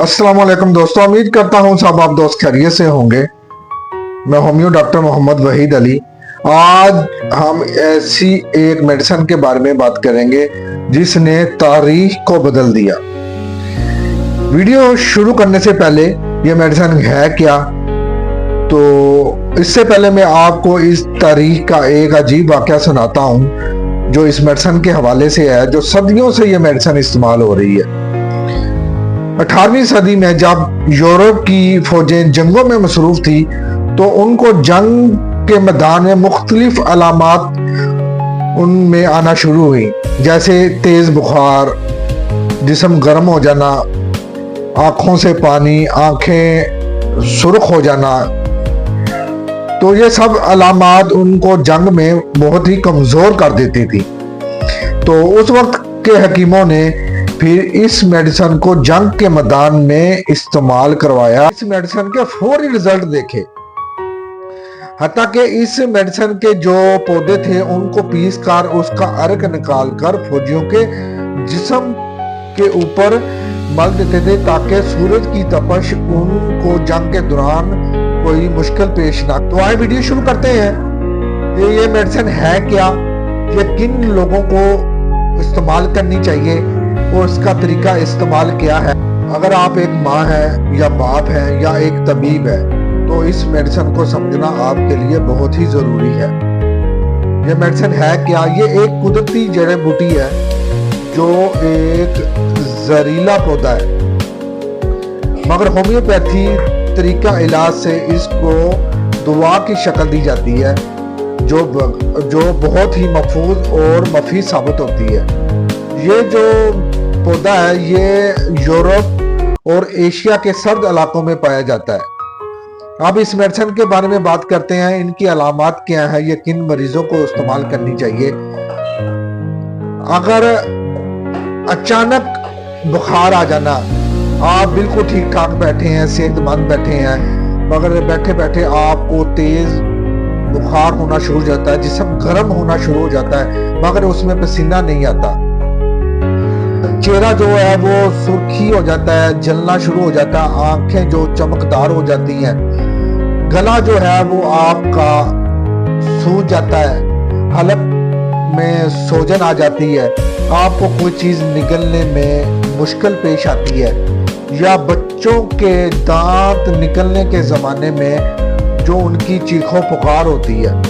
अस्सलाम वालेकुम दोस्तों, उम्मीद करता हूँ सब आप दोस्त खैरियत से होंगे। मैं होम्यो डॉक्टर मोहम्मद वहीद अली। आज हम ऐसी एक मेडिसिन के बारे में बात करेंगे जिसने तारीख को बदल दिया। वीडियो शुरू करने से पहले ये मेडिसिन है क्या, तो इससे पहले मैं आपको इस तारीख का एक अजीब वाक़या सुनाता हूँ जो इस मेडिसिन के हवाले से है, जो सदियों से ये मेडिसिन इस्तेमाल हो रही है। 18वीं सदी में जब यूरोप की फौजें जंगों में मसरूफ थी तो उनको जंग के मैदान में मुख्तलिफ अलामात उनमें आना शुरू हुई, जैसे तेज बुखार, जिस्म गर्म हो जाना, आंखों से पानी, आंखें सुर्ख हो जाना। तो ये सब अलामात उनको जंग में बहुत ही कमजोर कर देती थी। तो उस वक्त के हकीमों ने फिर इस मेडिसिन को जंग के मैदान में इस्तेमाल करवाया। इस मेडिसिन के फौरी रिजल्ट देखे, हत्ता कि इस मेडिसिन के जो पौधे थे उनको पीस कर उसका अर्क निकाल कर फौजियों के जिस्म के ऊपर मल देते थे ताकि सूरज की तपश उनको जंग के दौरान कोई मुश्किल पेश ना। तो आए वीडियो शुरू करते हैं कि ये मेडिसिन है क्या, ये किन लोगों को इस्तेमाल करनी चाहिए और इसका तरीका इस्तेमाल क्या है। अगर आप एक माँ है या बाप है या एक तबीब है तो इस मेडिसिन को समझना आपके लिए बहुत ही जरूरी है। ये मेडिसिन है क्या? ये एक कुदरती जड़ी बूटी है जो एक जहरीला पौधा है, मगर होम्योपैथी तरीका इलाज से इसको दवा की शक्ल दी जाती है जो बहुत ही महफूज और मफीद साबित होती है। ये जो पौधा है ये यूरोप और एशिया के सर्द इलाकों में पाया जाता है। अब इस मेडिसिन के बारे में बात करते हैं, इनकी अलामात क्या है, ये किन मरीजों को इस्तेमाल करनी चाहिए। अगर अचानक बुखार आ जाना, आप बिल्कुल ठीक ठाक बैठे हैं, सेहतमंद बैठे हैं, मगर बैठे बैठे आपको तेज बुखार होना शुरू हो जाता है, जिस्म गर्म होना शुरू हो जाता है मगर उसमें पसीना नहीं आता, चेहरा जो है वो सुर्खी हो जाता है, जलना शुरू हो जाता है, आंखें जो चमकदार हो जाती हैं, गला जो है वो आपका सूज जाता है, हलक में सोजन आ जाती है, आपको कोई चीज निगलने में मुश्किल पेश आती है, या बच्चों के दांत निकलने के जमाने में जो उनकी चीखों पुकार होती है।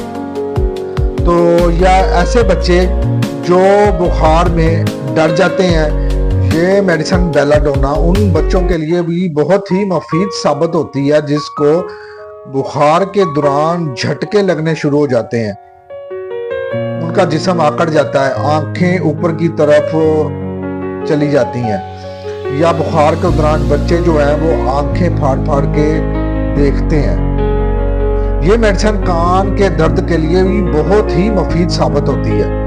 तो या ऐसे बच्चे जो बुखार में डर जाते हैं, ये मेडिसिन बेलाडोना उन बच्चों के लिए भी बहुत ही मुफीद साबित होती है जिसको बुखार के दौरान झटके लगने शुरू हो जाते हैं, उनका जिस्म आकड़ जाता है, आंखें ऊपर की तरफ चली जाती हैं, या बुखार के दौरान बच्चे जो हैं वो आंखें फाड़ फाड़ के देखते हैं। ये मेडिसिन कान के दर्द के लिए भी बहुत ही मुफीद साबित होती है।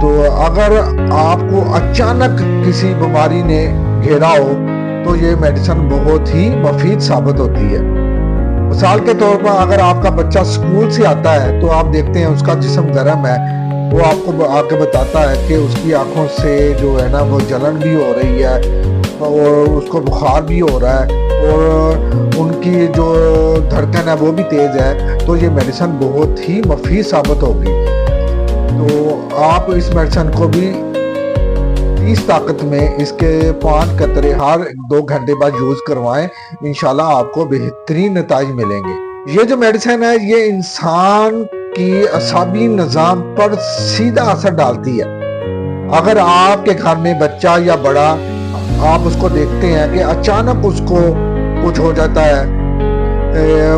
तो अगर आपको अचानक किसी बीमारी ने घेरा हो तो ये मेडिसिन बहुत ही मुफीद साबित होती है। मिसाल के तौर पर अगर आपका बच्चा स्कूल से आता है तो आप देखते हैं उसका जिस्म गर्म है, वो आपको आके बताता है कि उसकी आंखों से जो है ना वो जलन भी हो रही है और उसको बुखार भी हो रहा है और उनकी जो धड़कन है वो भी तेज है। तो ये मेडिसिन बहुत ही मुफीद साबित होगी। तो आप इस मेडिसिन को भी 30 ताकत में इसके 5 कतरे हर 2 घंटे बाद यूज करवाएं, इंशाल्लाह आपको बेहतरीन नताइज मिलेंगे। ये जो मेडिसिन है ये इंसान की असाबी निजाम पर सीधा असर डालती है। अगर आपके घर में बच्चा या बड़ा आप उसको देखते हैं कि अचानक उसको कुछ हो जाता है,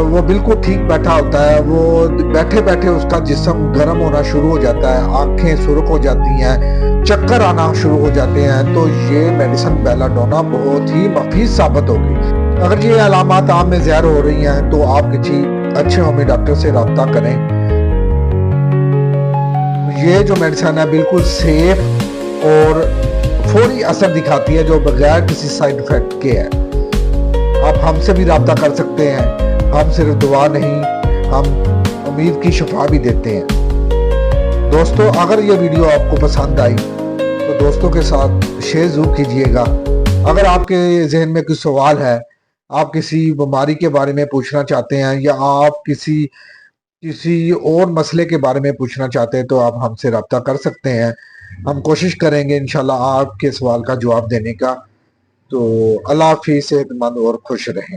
वो बिल्कुल ठीक बैठा होता है, वो बैठे बैठे उसका जिस्म गर्म होना शुरू हो जाता है, आंखें सुर्ख हो जाती हैं, चक्कर आना शुरू हो जाते हैं, तो ये मेडिसिन बेलाडोना बहुत ही मुफीद साबित होगी। अगर ये अलामात आप में ज़ाहिर हो रही हैं तो आप किसी अच्छे होम्यो डॉक्टर से रब्ता करें। ये जो मेडिसिन है बिल्कुल सेफ और फौरी असर दिखाती है जो बगैर किसी साइड इफेक्ट के है। आप हमसे भी रब्ता कर सकते हैं, हम सिर्फ दुआ नहीं, हम उम्मीद की शफा भी देते हैं। दोस्तों, अगर ये वीडियो आपको पसंद आई तो दोस्तों के साथ शेयर जरूर कीजिएगा। اگر آپ کے ذہن میں کوئی سوال ہے، آپ کسی بیماری کے بارے میں پوچھنا چاہتے ہیں یا آپ کسی اور مسئلے کے بارے میں پوچھنا چاہتے ہیں تو آپ ہم سے رابطہ کر سکتے ہیں. ہم کوشش کریں گے انشاءاللہ آپ کے سوال کا جواب دینے کا. تو اللہ حافظ، صحت مند اور خوش رہیں.